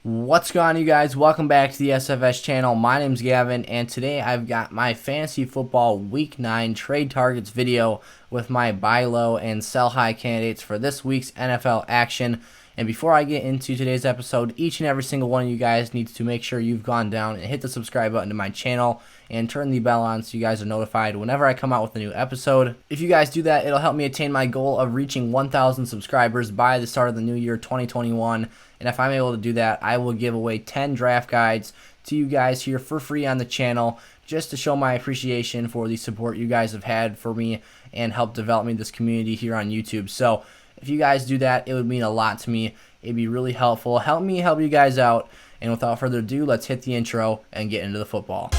What's going on, you guys? Welcome back to the SFS channel. My name's Gavin, and today I've got my fantasy football week 9 trade targets video with my buy low and sell high candidates for this week's NFL action. And before I get into today's episode, each and every single one of you guys needs to make sure you've gone down and hit the subscribe button to my channel and turn the bell on so you guys are notified whenever I come out with a new episode. If you guys do that, it'll help me attain my goal of reaching 1,000 subscribers by the start of the new year 2021. And if I'm able to do that, I will give away 10 draft guides to you guys here for free on the channel, just to show my appreciation for the support you guys have had for me and help develop me this community here on YouTube. So if you guys do that, it would mean a lot to me. It'd be really helpful. Help me help you guys out. And without further ado, let's hit the intro and get into the football.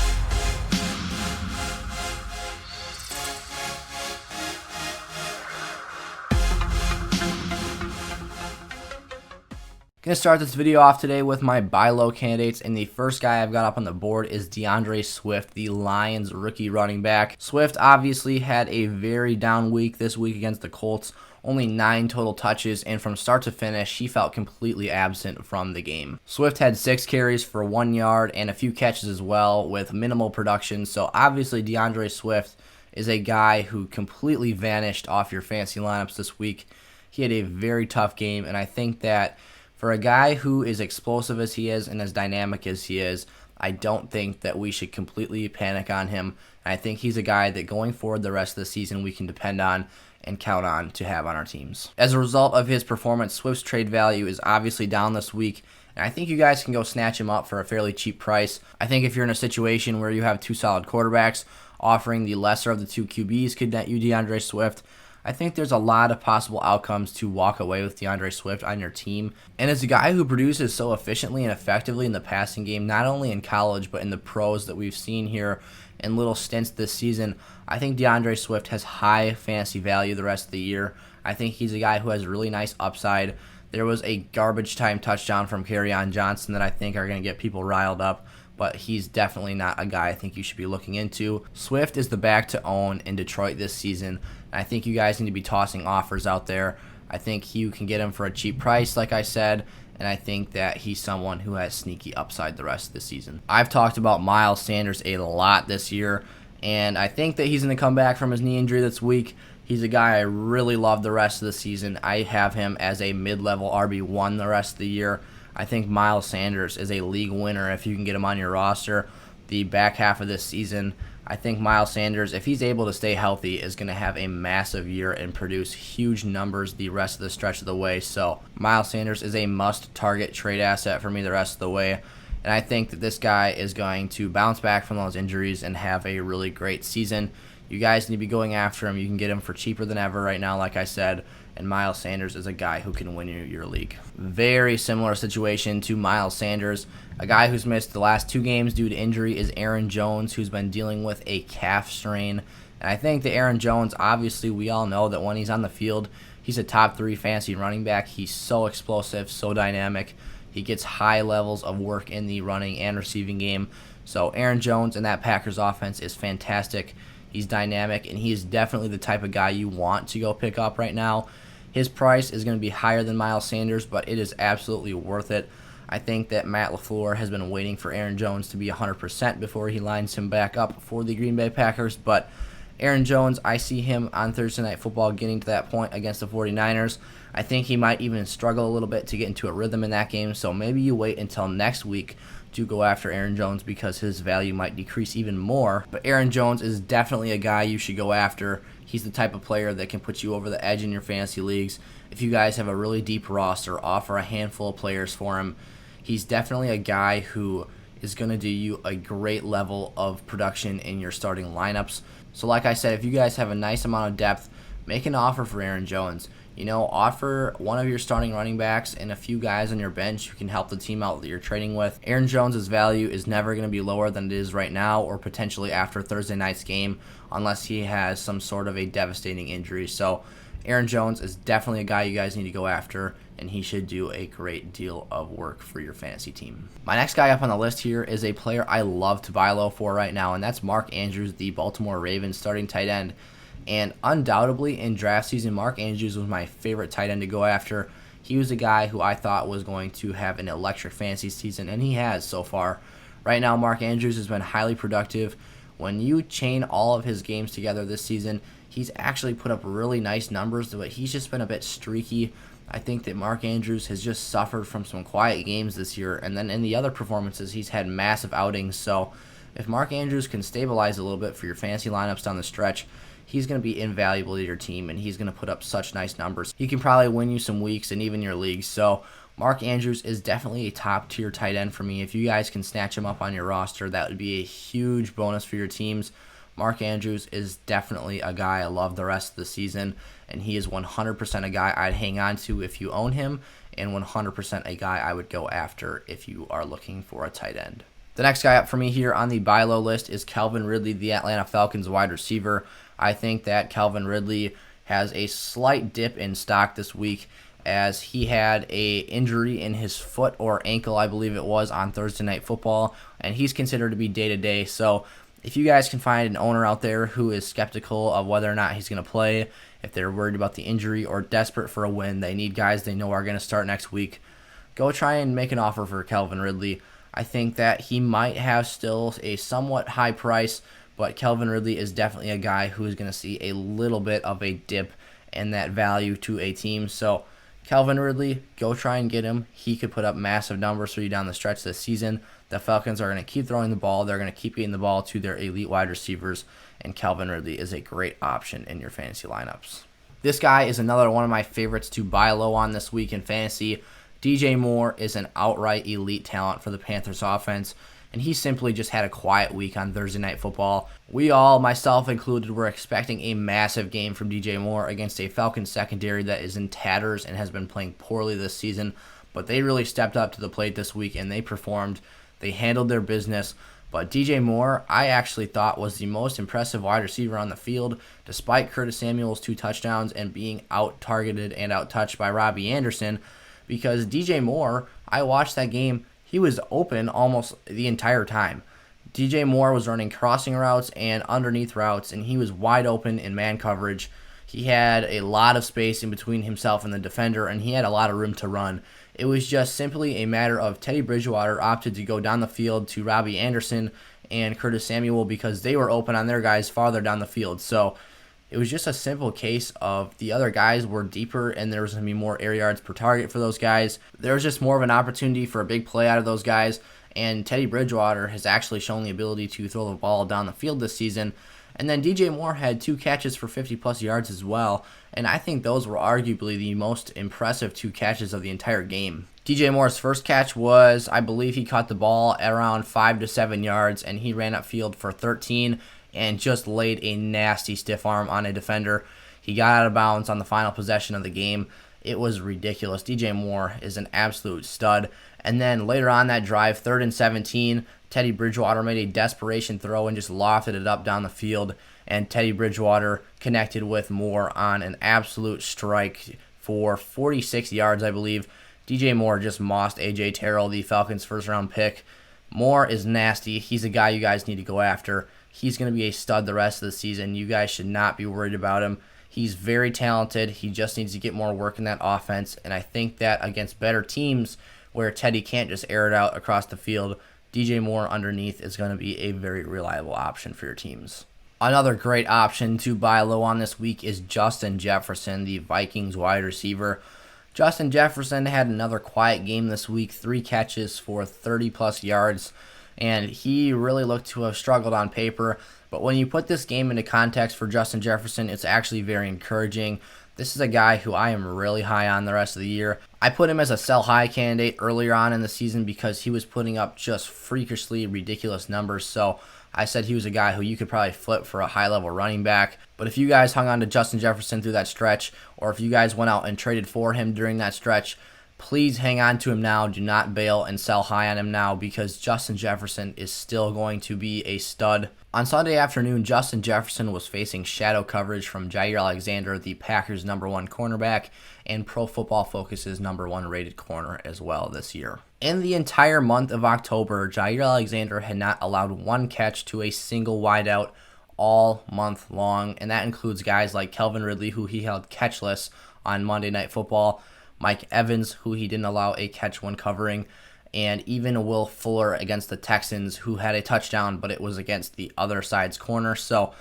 Going to start this video off today with my buy low candidates, and the first guy I've got up on the board is DeAndre Swift, the Lions rookie running back. Swift obviously had a very down week this week against the Colts, only 9 total touches, and from start to finish, he felt completely absent from the game. Swift had 6 carries for 1 yard and a few catches as well with minimal production, so obviously DeAndre Swift is a guy who completely vanished off your fantasy lineups this week. He had a very tough game, and I think that for a guy who is explosive as he is and as dynamic as he is, I don't think that we should completely panic on him. I think he's a guy that going forward the rest of the season we can depend on and count on to have on our teams. As a result of his performance, Swift's trade value is obviously down this week, and I think you guys can go snatch him up for a fairly cheap price. I think if you're in a situation where you have 2 solid quarterbacks, offering the lesser of the 2 QBs could net you DeAndre Swift. I think there's a lot of possible outcomes to walk away with DeAndre Swift on your team. And as a guy who produces so efficiently and effectively in the passing game, not only in college but in the pros that we've seen here in little stints this season, I think DeAndre Swift has high fantasy value the rest of the year. I think he's a guy who has really nice upside. There was a garbage time touchdown from Darren Johnson that I think are going to get people riled up, but he's definitely not a guy I think you should be looking into. Swift is the back to own in Detroit this season. I think you guys need to be tossing offers out there. I think you can get him for a cheap price, like I said, and I think that he's someone who has sneaky upside the rest of the season. I've talked about Miles Sanders a lot this year, and I think that he's going to come back from his knee injury this week. He's a guy I really love the rest of the season. I have him as a mid-level RB1 the rest of the year. I think Miles Sanders is a league winner if you can get him on your roster the back half of this season. I think Miles Sanders, if he's able to stay healthy, is going to have a massive year and produce huge numbers the rest of the stretch of the way. So Miles Sanders is a must-target trade asset for me the rest of the way. And I think that this guy is going to bounce back from those injuries and have a really great season. You guys need to be going after him. You can get him for cheaper than ever right now, like I said. And Miles Sanders is a guy who can win your league. Very similar situation to Miles Sanders. A guy who's missed the last 2 games due to injury is Aaron Jones, who's been dealing with a calf strain. And I think that Aaron Jones, obviously, we all know that when he's on the field, he's a top 3 fantasy running back. He's so explosive, so dynamic. He gets high levels of work in the running and receiving game. So Aaron Jones in that Packers offense is fantastic. He's dynamic, and he is definitely the type of guy you want to go pick up right now. His price is going to be higher than Miles Sanders, but it is absolutely worth it. I think that Matt LaFleur has been waiting for Aaron Jones to be 100% before he lines him back up for the Green Bay Packers. But Aaron Jones, I see him on Thursday Night Football getting to that point against the 49ers. I think he might even struggle a little bit to get into a rhythm in that game, so maybe you wait until next week to go after Aaron Jones because his value might decrease even more. But Aaron Jones is definitely a guy you should go after. He's the type of player that can put you over the edge in your fantasy leagues. If you guys have a really deep roster, offer a handful of players for him. He's definitely a guy who is going to do you a great level of production in your starting lineups. So like I said, if you guys have a nice amount of depth, make an offer for Aaron Jones. Offer one of your starting running backs and a few guys on your bench who can help the team out that you're trading with. Aaron Jones' value is never going to be lower than it is right now or potentially after Thursday night's game unless he has some sort of a devastating injury. So Aaron Jones is definitely a guy you guys need to go after, and he should do a great deal of work for your fantasy team. My next guy up on the list here is a player I love to buy low for right now, and that's Mark Andrews, the Baltimore Ravens starting tight end. And undoubtedly in draft season, Mark Andrews was my favorite tight end to go after. he was a guy who I thought was going to have an electric fantasy season, and he has so far. Right now, Mark Andrews has been highly productive. When you chain all of his games together this season, he's actually put up really nice numbers, but he's just been a bit streaky. I think that Mark Andrews has just suffered from some quiet games this year, and then in the other performances, he's had massive outings. So if Mark Andrews can stabilize a little bit for your fantasy lineups down the stretch, he's going to be invaluable to your team, and he's going to put up such nice numbers. He can probably win you some weeks and even your leagues. So Mark Andrews is definitely a top-tier tight end for me. If you guys can snatch him up on your roster, that would be a huge bonus for your teams. Mark Andrews is definitely a guy I love the rest of the season, and he is 100% a guy I'd hang on to if you own him, and 100% a guy I would go after if you are looking for a tight end. The next guy up for me here on the buy low list is Calvin Ridley, the Atlanta Falcons wide receiver. I think that Calvin Ridley has a slight dip in stock this week, as he had a injury in his foot or ankle, I believe it was, on Thursday Night Football, and he's considered to be day-to-day. So if you guys can find an owner out there who is skeptical of whether or not he's going to play, if they're worried about the injury or desperate for a win, they need guys they know are going to start next week, go try and make an offer for Calvin Ridley. I think that he might have still a somewhat high price, but Calvin Ridley is definitely a guy who is going to see a little bit of a dip in that value to a team. So Calvin Ridley, go try and get him. He could put up massive numbers for you down the stretch this season. The Falcons are going to keep throwing the ball. They're going to keep getting the ball to their elite wide receivers, and Calvin Ridley is a great option in your fantasy lineups. This guy is another one of my favorites to buy low on this week in fantasy. DJ Moore is an outright elite talent for the Panthers offense, and he simply just had a quiet week on Thursday Night Football. We all, myself included, were expecting a massive game from DJ Moore against a Falcons secondary that is in tatters and has been playing poorly this season, but they really stepped up to the plate this week and they performed. They handled their business, but DJ Moore, I actually thought was the most impressive wide receiver on the field, despite Curtis Samuel's 2 touchdowns and being out-targeted and out-touched by Robbie Anderson, because DJ Moore, I watched that game, he was open almost the entire time. DJ Moore was running crossing routes and underneath routes, and he was wide open in man coverage. He had a lot of space in between himself and the defender, and he had a lot of room to run. It was just simply a matter of Teddy Bridgewater opted to go down the field to Robbie Anderson and Curtis Samuel because they were open on their guys farther down the field. So it was just a simple case of the other guys were deeper and there was going to be more air yards per target for those guys. There was just more of an opportunity for a big play out of those guys, and Teddy Bridgewater has actually shown the ability to throw the ball down the field this season. And then DJ Moore had 2 catches for 50-plus yards as well, and I think those were arguably the most impressive 2 catches of the entire game. DJ Moore's first catch was, I believe he caught the ball at around 5 to 7 yards, and he ran upfield for 13 and just laid a nasty stiff arm on a defender. He got out of bounds on the final possession of the game. It was ridiculous. DJ Moore is an absolute stud. And then later on that drive, 3rd and 17, Teddy Bridgewater made a desperation throw and just lofted it up down the field, and Teddy Bridgewater connected with Moore on an absolute strike for 46 yards, I believe. DJ Moore just mossed A.J. Terrell, the Falcons' first-round pick. Moore is nasty. He's a guy you guys need to go after. He's going to be a stud the rest of the season. You guys should not be worried about him. He's very talented. He just needs to get more work in that offense, and I think that against better teams where Teddy can't just air it out across the field, DJ Moore underneath is going to be a very reliable option for your teams. Another great option to buy low on this week is Justin Jefferson, the Vikings wide receiver. Justin Jefferson had another quiet game this week, 3 catches for 30-plus yards, and he really looked to have struggled on paper. But when you put this game into context for Justin Jefferson, it's actually very encouraging. This is a guy who I am really high on the rest of the year. I put him as a sell-high candidate earlier on in the season because he was putting up just freakishly ridiculous numbers, so I said he was a guy who you could probably flip for a high-level running back. But if you guys hung on to Justin Jefferson through that stretch, or if you guys went out and traded for him during that stretch, please hang on to him now. Do not bail and sell high on him now, because Justin Jefferson is still going to be a stud. On Sunday afternoon, Justin Jefferson was facing shadow coverage from Jair Alexander, the Packers' #1 cornerback, and Pro Football Focus's #1 rated corner as well this year. In the entire month of October, Jair Alexander had not allowed 1 catch to a single wideout all month long, and that includes guys like Calvin Ridley, who he held catchless on Monday Night Football. Mike Evans, who he didn't allow a catch when covering, and even Will Fuller against the Texans, who had a touchdown, but it was against the other side's corner. So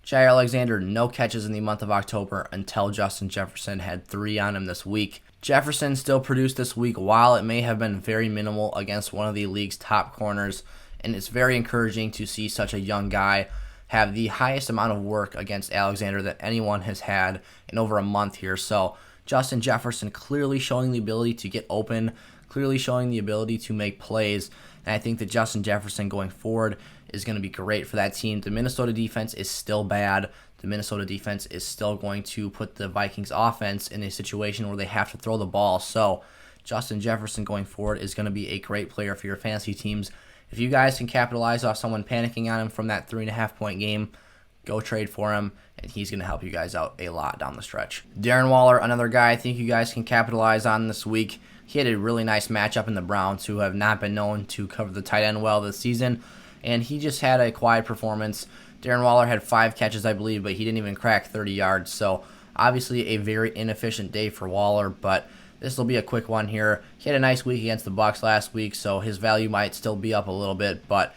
Jair Alexander, no catches in the month of October until Justin Jefferson had 3 on him this week. Jefferson still produced this week, while it may have been very minimal against one of the league's top corners, and it's very encouraging to see such a young guy have the highest amount of work against Alexander that anyone has had in over a month here. So Justin Jefferson clearly showing the ability to get open, clearly showing the ability to make plays, and I think that Justin Jefferson going forward is going to be great for that team. The Minnesota defense is still bad. The Minnesota defense is still going to put the Vikings offense in a situation where they have to throw the ball. So Justin Jefferson going forward is going to be a great player for your fantasy teams. If you guys can capitalize off someone panicking on him from that 3.5-point game, go trade for him, and he's going to help you guys out a lot down the stretch. Darren Waller, another guy I think you guys can capitalize on this week. He had a really nice matchup in the Browns, who have not been known to cover the tight end well this season, and he just had a quiet performance. Darren Waller had 5 catches, I believe, but he didn't even crack 30 yards, so obviously a very inefficient day for Waller, but this will be a quick one here. He had a nice week against the Bucs last week, so his value might still be up a little bit, but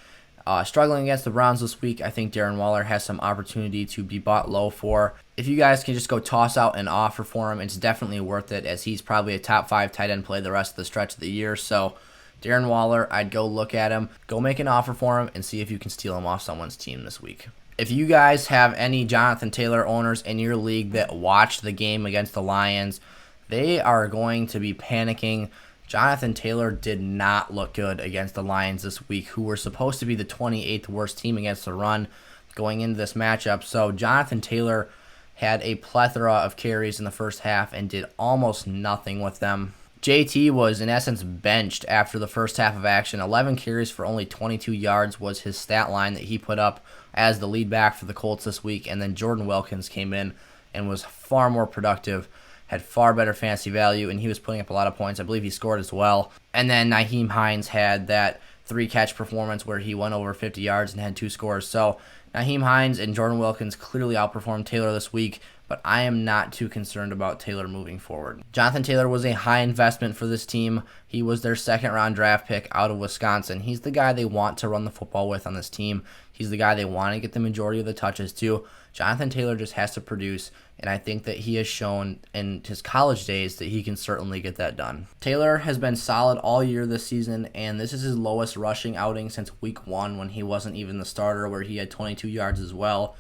struggling against the Browns this week, I think Darren Waller has some opportunity to be bought low for. If you guys can just go toss out an offer for him, it's definitely worth it, as he's probably a top 5 tight end play the rest of the stretch of the year. So Darren Waller, I'd go look at him, go make an offer for him, and see if you can steal him off someone's team this week. If you guys have any Jonathan Taylor owners in your league that watched the game against the Lions, they are going to be panicking. Jonathan Taylor did not look good against the Lions this week, who were supposed to be the 28th worst team against the run going into this matchup. So Jonathan Taylor had a plethora of carries in the first half and did almost nothing with them. JT was, in essence, benched after the first half of action. 11 carries for only 22 yards was his stat line that he put up as the lead back for the Colts this week. And then Jordan Wilkins came in and was far more productive, had far better fantasy value, and he was putting up a lot of points. I believe he scored as well. And then Nyheim Hines had that 3-catch performance where he went over 50 yards and had 2 scores. So Nyheim Hines and Jordan Wilkins clearly outperformed Taylor this week, but I am not too concerned about Taylor moving forward. Jonathan Taylor was a high investment for this team. He was their 2nd-round draft pick out of Wisconsin. He's the guy they want to run the football with on this team. He's the guy they want to get the majority of the touches to. Jonathan Taylor just has to produce, and I think that he has shown in his college days that he can certainly get that done. Taylor has been solid all year this season, and this is his lowest rushing outing since week 1 when he wasn't even the starter, where he had 22 yards as well.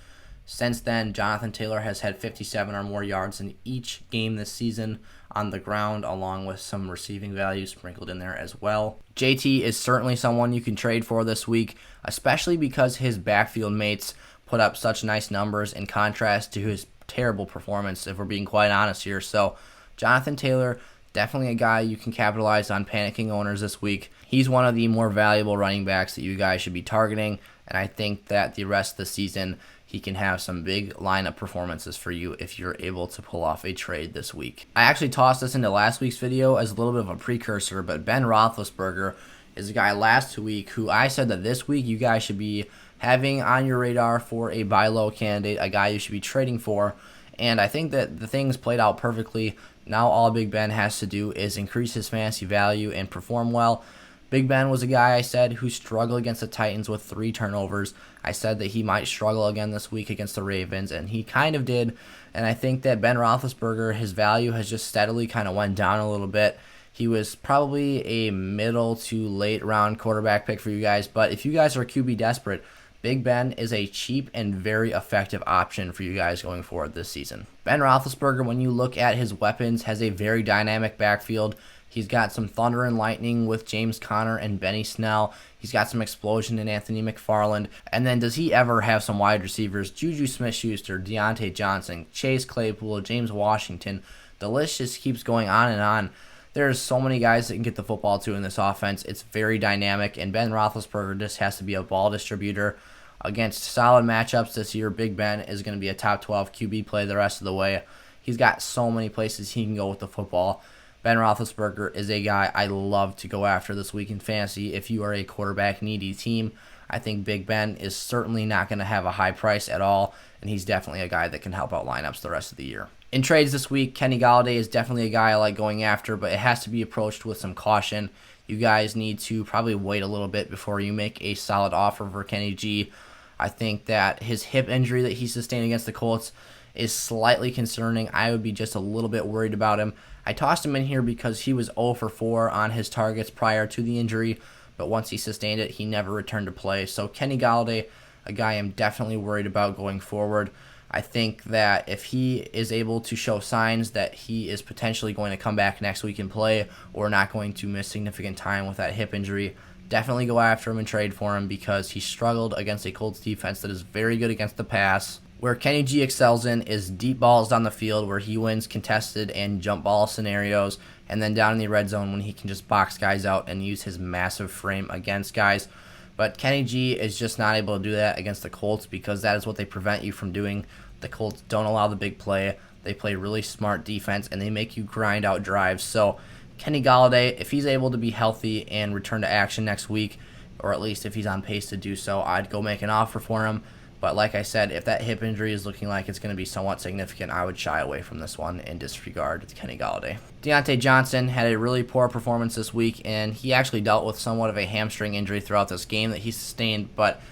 Since then, Jonathan Taylor has had 57 or more yards in each game this season on the ground, along with some receiving value sprinkled in there as well. JT is certainly someone you can trade for this week, especially because his backfield mates put up such nice numbers in contrast to his terrible performance, if we're being quite honest here. So Jonathan Taylor, definitely a guy you can capitalize on panicking owners this week. He's one of the more valuable running backs that you guys should be targeting, and I think that the rest of the season he can have some big lineup performances for you if you're able to pull off a trade this week. I actually tossed this into last week's video as a little bit of a precursor, but Ben Roethlisberger is a guy last week who I said that this week you guys should be having on your radar for a buy low candidate, a guy you should be trading for, and I think that the things played out perfectly. Now all Big Ben has to do is increase his fantasy value and perform well. Big Ben was a guy I said who struggled against the Titans with 3 turnovers. I said that he might struggle again this week against the Ravens, and he kind of did. And I think that Ben Roethlisberger, his value has just steadily kind of went down a little bit. He was probably a middle to late round quarterback pick for you guys, but if you guys are QB desperate, Big Ben is a cheap and very effective option for you guys going forward this season. Ben Roethlisberger, when you look at his weapons, has a very dynamic backfield. He's got some thunder and lightning with James Conner and Benny Snell. He's got some explosion in Anthony McFarland. And then does he ever have some wide receivers? Juju Smith-Schuster, Diontae Johnson, Chase Claypool, James Washington. The list just keeps going on and on. There's so many guys that can get the football to in this offense. It's very dynamic, and Ben Roethlisberger just has to be a ball distributor. Against solid matchups this year, Big Ben is going to be a top 12 QB play the rest of the way. He's got so many places he can go with the football. Ben Roethlisberger is a guy I love to go after this week in fantasy. If you are a quarterback needy team, I think Big Ben is certainly not going to have a high price at all, and he's definitely a guy that can help out lineups the rest of the year. In trades this week, Kenny Golladay is definitely a guy I like going after, but it has to be approached with some caution. You guys need to probably wait a little bit before you make a solid offer for Kenny G. I think that his hip injury that he sustained against the Colts is slightly concerning. I would be just a little bit worried about him. I tossed him in here because he was 0 for 4 on his targets prior to the injury, but once he sustained it, he never returned to play. So Kenny Golladay, a guy I'm definitely worried about going forward. I think that if he is able to show signs that he is potentially going to come back next week and play, or not going to miss significant time with that hip injury, definitely go after him and trade for him, because he struggled against a Colts defense that is very good against the pass. Where Kenny G excels in is deep balls down the field, where he wins contested and jump ball scenarios, and then down in the red zone when he can just box guys out and use his massive frame against guys. But Kenny G is just not able to do that against the Colts, because that is what they prevent you from doing. The Colts don't allow the big play. They play really smart defense, and they make you grind out drives. So Kenny Golladay, if he's able to be healthy and return to action next week, or at least if he's on pace to do so, I'd go make an offer for him. But like I said, if that hip injury is looking like it's going to be somewhat significant, I would shy away from this one and disregard Kenny Golladay. Diontae Johnson had a really poor performance this week, and he actually dealt with somewhat of a hamstring injury throughout this game that he sustained. But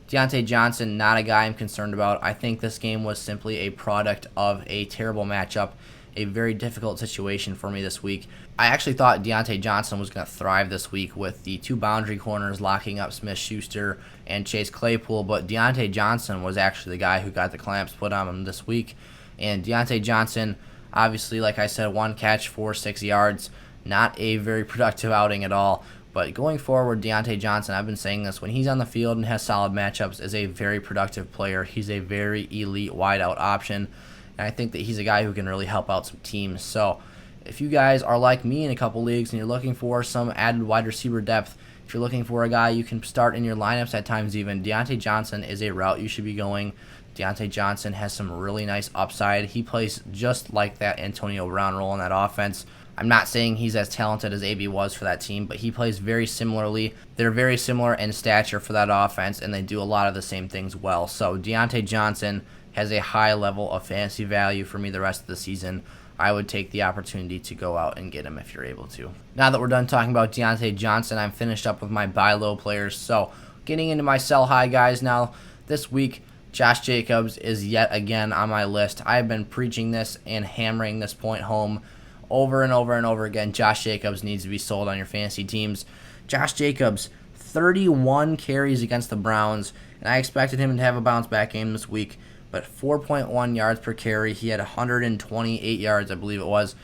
Diontae Johnson, not a guy I'm concerned about. I think this game was simply a product of a terrible matchup, a very difficult situation for me this week. I actually thought Diontae Johnson was going to thrive this week with the two boundary corners locking up Smith-Schuster and Chase Claypool, but Diontae Johnson was actually the guy who got the clamps put on him this week. And Diontae Johnson, obviously, like I said, 1 catch for 6 yards, not a very productive outing at all. But going forward, Diontae Johnson, I've been saying this, when he's on the field and has solid matchups, is a very productive player. He's a very elite wideout option, and I think that he's a guy who can really help out some teams. So if you guys are like me in a couple leagues and you're looking for some added wide receiver depth, if you're looking for a guy you can start in your lineups at times even, Diontae Johnson is a route you should be going. Diontae Johnson has some really nice upside. He plays just like that Antonio Brown role in that offense. I'm not saying he's as talented as AB was for that team, but he plays very similarly. They're very similar in stature for that offense, and they do a lot of the same things well. So Diontae Johnson has a high level of fantasy value for me the rest of the season. I would take the opportunity to go out and get him if you're able to. Now that we're done talking about Diontae Johnson, I'm finished up with my buy low players. So getting into my sell high guys now. This week, Josh Jacobs is yet again on my list. I've been preaching this and hammering this point home over and over and over again. Josh Jacobs needs to be sold on your fantasy teams. Josh Jacobs, 31 carries against the Browns, and I expected him to have a bounce back game this week, but 4.1 yards per carry. He had 128 yards, I believe it was.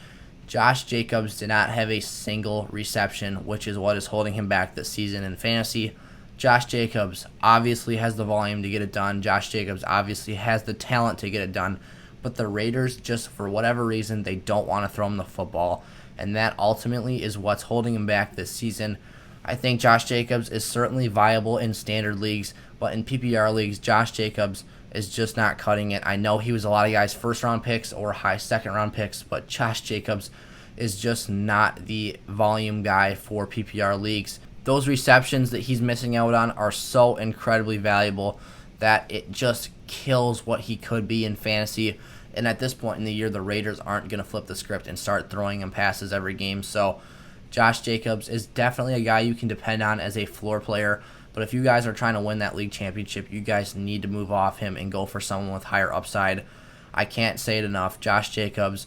Josh Jacobs did not have a single reception, which is what is holding him back this season in fantasy. Josh Jacobs obviously has the volume to get it done. Josh Jacobs obviously has the talent to get it done. But the Raiders, just for whatever reason, they don't want to throw him the football. And that ultimately is what's holding him back this season. I think Josh Jacobs is certainly viable in standard leagues, but in PPR leagues, Josh Jacobs is just not cutting it. I know he was a lot of guys' first-round picks or high second-round picks, but Josh Jacobs is just not the volume guy for PPR leagues. Those receptions that he's missing out on are so incredibly valuable that it just kills what he could be in fantasy. And at this point in the year, the Raiders aren't going to flip the script and start throwing him passes every game. So Josh Jacobs is definitely a guy you can depend on as a floor player. But if you guys are trying to win that league championship, you guys need to move off him and go for someone with higher upside. I can't say it enough. Josh Jacobs,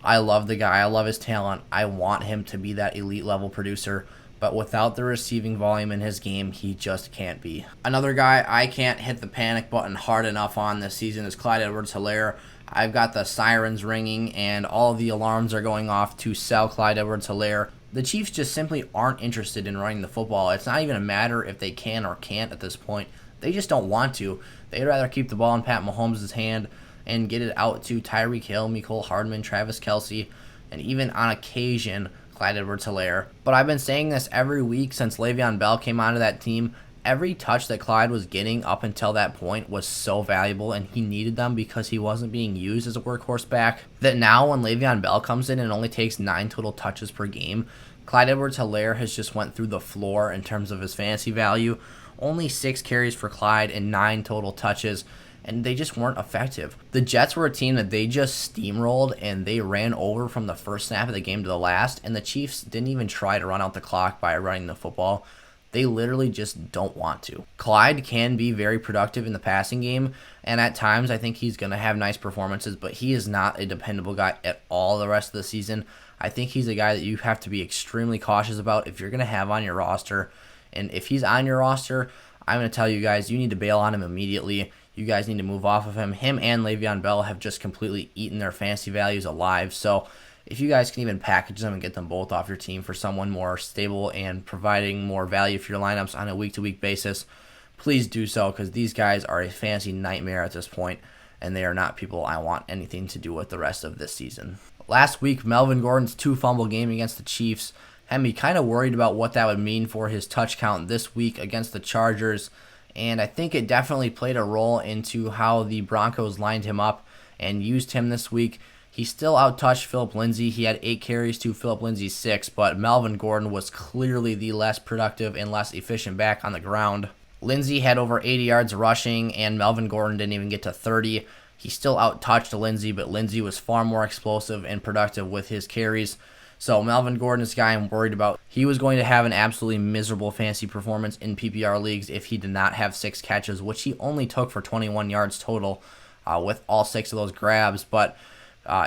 I love the guy. I love his talent. I want him to be that elite level producer. But without the receiving volume in his game, he just can't be. Another guy I can't hit the panic button hard enough on this season is Clyde Edwards-Helaire. I've got the sirens ringing and all of the alarms are going off to sell Clyde Edwards-Helaire. The Chiefs just simply aren't interested in running the football. It's not even a matter if they can or can't at this point. They just don't want to. They'd rather keep the ball in Pat Mahomes' hand and get it out to Tyreek Hill, Mecole Hardman, Travis Kelce, and even on occasion, Clyde Edwards-Helaire. But I've been saying this every week since Le'Veon Bell came onto that team. Every touch that Clyde was getting up until that point was so valuable, and he needed them because he wasn't being used as a workhorse back, that now when Le'Veon Bell comes in and only takes 9 total touches per game, Clyde Edwards-Helaire has just went through the floor in terms of his fantasy value. Only 6 carries for Clyde and 9 total touches, and they just weren't effective. The Jets were a team that they just steamrolled, and they ran over from the first snap of the game to the last, and the Chiefs didn't even try to run out the clock by running the football. They literally just don't want to. Clyde can be very productive in the passing game, and at times I think he's going to have nice performances, but he is not a dependable guy at all the rest of the season. I think he's a guy that you have to be extremely cautious about if you're going to have on your roster. And if he's on your roster, I'm going to tell you guys, you need to bail on him immediately. You guys need to move off of him. Him and Le'Veon Bell have just completely eaten their fantasy values alive. So if you guys can even package them and get them both off your team for someone more stable and providing more value for your lineups on a week-to-week basis, please do so, because these guys are a fantasy nightmare at this point, and they are not people I want anything to do with the rest of this season. Last week, Melvin Gordon's 2-fumble game against the Chiefs had me kind of worried about what that would mean for his touch count this week against the Chargers, and I think it definitely played a role into how the Broncos lined him up and used him this week. He still outtouched Phillip Lindsay. He had 8 carries to Phillip Lindsay's 6, but Melvin Gordon was clearly the less productive and less efficient back on the ground. Lindsay had over 80 yards rushing, and Melvin Gordon didn't even get to 30. He still outtouched Lindsay, but Lindsay was far more explosive and productive with his carries. So Melvin Gordon is a guy I'm worried about. He was going to have an absolutely miserable fantasy performance in PPR leagues if he did not have 6 catches, which he only took for 21 yards total with all 6 of those grabs. But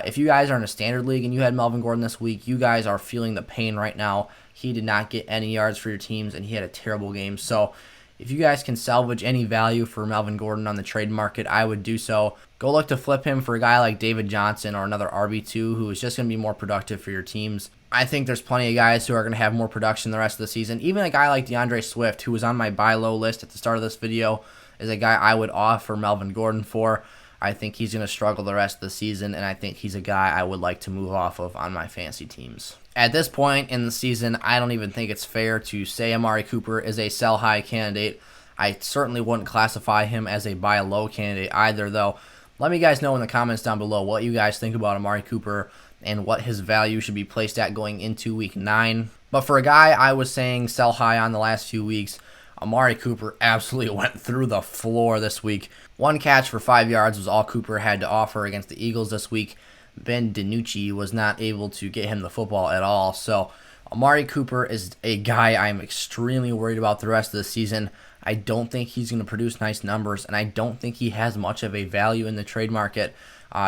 if you guys are in a standard league and you had Melvin Gordon this week, you guys are feeling the pain right now. He did not get any yards for your teams, and he had a terrible game. So if you guys can salvage any value for Melvin Gordon on the trade market, I would do so. Go look to flip him for a guy like David Johnson or another RB2 who is just going to be more productive for your teams. I think there's plenty of guys who are going to have more production the rest of the season. Even a guy like DeAndre Swift, who was on my buy low list at the start of this video, is a guy I would offer Melvin Gordon for. I think he's going to struggle the rest of the season, and I think he's a guy I would like to move off of on my fantasy teams. At this point in the season, I don't even think it's fair to say Amari Cooper is a sell-high candidate. I certainly wouldn't classify him as a buy-low candidate either, though. Let me guys know in the comments down below what you guys think about Amari Cooper and what his value should be placed at going into Week 9. But for a guy I was saying sell high on the last few weeks, Amari Cooper absolutely went through the floor this week. 1 catch for 5 yards was all Cooper had to offer against the Eagles this week. Ben DiNucci was not able to get him the football at all. So Amari Cooper is a guy I'm extremely worried about the rest of the season. I don't think he's going to produce nice numbers, and I don't think he has much of a value in the trade market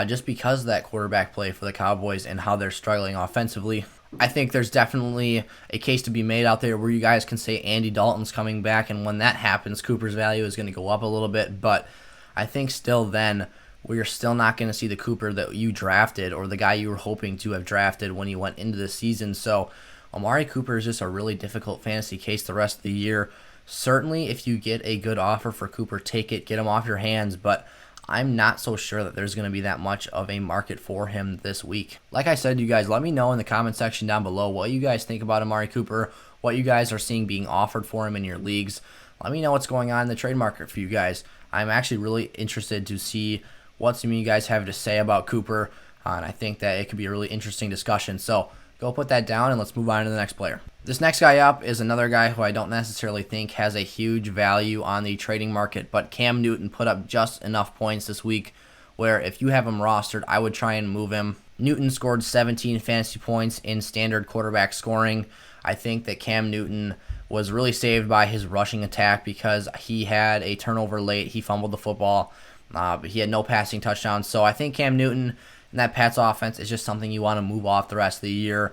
just because of that quarterback play for the Cowboys and how they're struggling offensively. I think there's definitely a case to be made out there where you guys can say Andy Dalton's coming back, and when that happens, Cooper's value is going to go up a little bit, but I think still then we're still not going to see the Cooper that you drafted or the guy you were hoping to have drafted when you went into the season. So Amari Cooper is just a really difficult fantasy case the rest of the year. Certainly, if you get a good offer for Cooper, take it, get him off your hands, but I'm not so sure that there's going to be that much of a market for him this week. Like I said, you guys, let me know in the comment section down below what you guys think about Amari Cooper, what you guys are seeing being offered for him in your leagues. Let me know what's going on in the trade market for you guys. I'm actually really interested to see what some of you guys have to say about Cooper, and I think that it could be a really interesting discussion. So go put that down, and let's move on to the next player. This next guy up is another guy who I don't necessarily think has a huge value on the trading market, but Cam Newton put up just enough points this week where if you have him rostered, I would try and move him. Newton scored 17 fantasy points in standard quarterback scoring. I think that Cam Newton was really saved by his rushing attack because he had a turnover late. He fumbled the football, but he had no passing touchdowns. So I think Cam Newton and that Pats offense is just something you want to move off the rest of the year.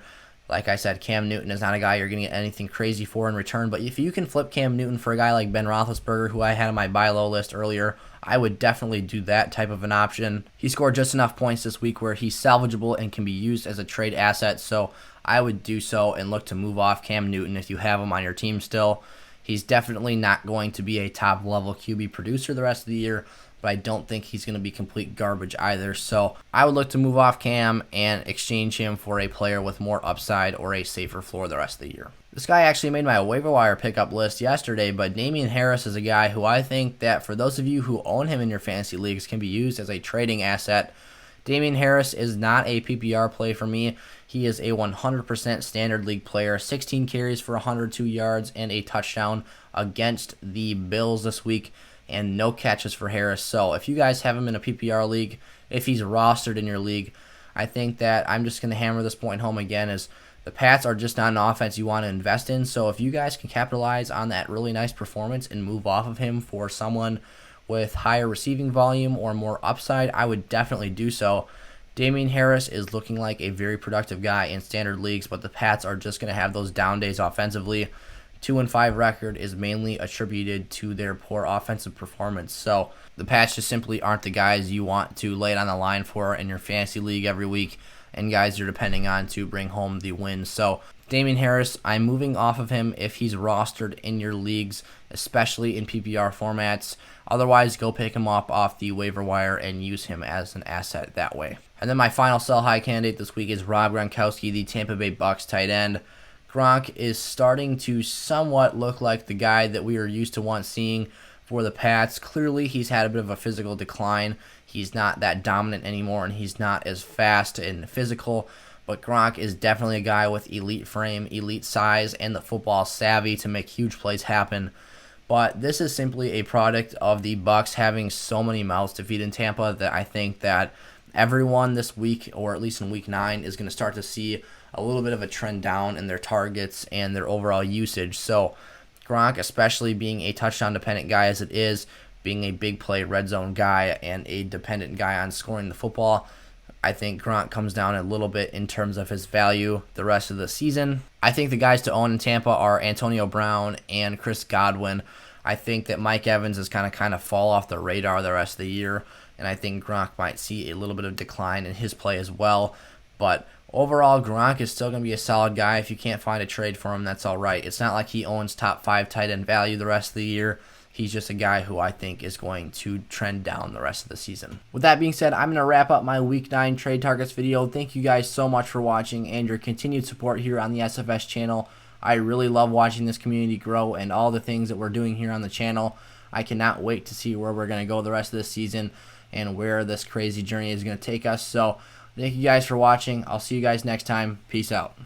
Like I said, Cam Newton is not a guy you're going to get anything crazy for in return, but if you can flip Cam Newton for a guy like Ben Roethlisberger, who I had on my buy low list earlier, I would definitely do that type of an option. He scored just enough points this week where he's salvageable and can be used as a trade asset, so I would do so and look to move off Cam Newton if you have him on your team still. He's definitely not going to be a top-level QB producer the rest of the year, but I don't think he's going to be complete garbage either. So I would look to move off Cam and exchange him for a player with more upside or a safer floor the rest of the year. This guy actually made my waiver wire pickup list yesterday, but Damien Harris is a guy who I think that for those of you who own him in your fantasy leagues can be used as a trading asset. Damien Harris is not a PPR play for me. He is a 100% standard league player, 16 carries for 102 yards and a touchdown against the Bills this week, and no catches for Harris. So if you guys have him in a PPR league, if he's rostered in your league, I think that I'm just going to hammer this point home again as the Pats are just not an offense you want to invest in. So if you guys can capitalize on that really nice performance and move off of him for someone with higher receiving volume or more upside, I would definitely do so. Damien Harris is looking like a very productive guy in standard leagues, but the Pats are just going to have those down days offensively. 2-5 record is mainly attributed to their poor offensive performance. So the Pats just simply aren't the guys you want to lay it on the line for in your fantasy league every week, and guys you're depending on to bring home the win. So Damien Harris, I'm moving off of him if he's rostered in your leagues, especially in PPR formats. Otherwise, go pick him up off the waiver wire and use him as an asset that way. And then my final sell high candidate this week is Rob Gronkowski, the Tampa Bay Bucks tight end. Gronk is starting to somewhat look like the guy that we were used to once seeing for the Pats. Clearly, he's had a bit of a physical decline. He's not that dominant anymore, and he's not as fast and physical. But Gronk is definitely a guy with elite frame, elite size, and the football savvy to make huge plays happen. But this is simply a product of the Bucks having so many mouths to feed in Tampa that I think that everyone this week, or at least in week 9, is going to start to see a little bit of a trend down in their targets and their overall usage. So Gronk, especially being a touchdown-dependent guy as it is, being a big play red zone guy and a dependent guy on scoring the football, I think Gronk comes down a little bit in terms of his value the rest of the season. I think the guys to own in Tampa are Antonio Brown and Chris Godwin. I think that Mike Evans is kind of fall off the radar the rest of the year, and I think Gronk might see a little bit of decline in his play as well. But overall, Gronk is still going to be a solid guy. If you can't find a trade for him, that's all right. It's not like he owns top 5 tight end value the rest of the year. He's just a guy who I think is going to trend down the rest of the season. With that being said, I'm going to wrap up my Week 9 trade targets video. Thank you guys so much for watching and your continued support here on the SFS channel. I really love watching this community grow and all the things that we're doing here on the channel. I cannot wait to see where we're going to go the rest of this season and where this crazy journey is going to take us. So thank you guys for watching. I'll see you guys next time. Peace out.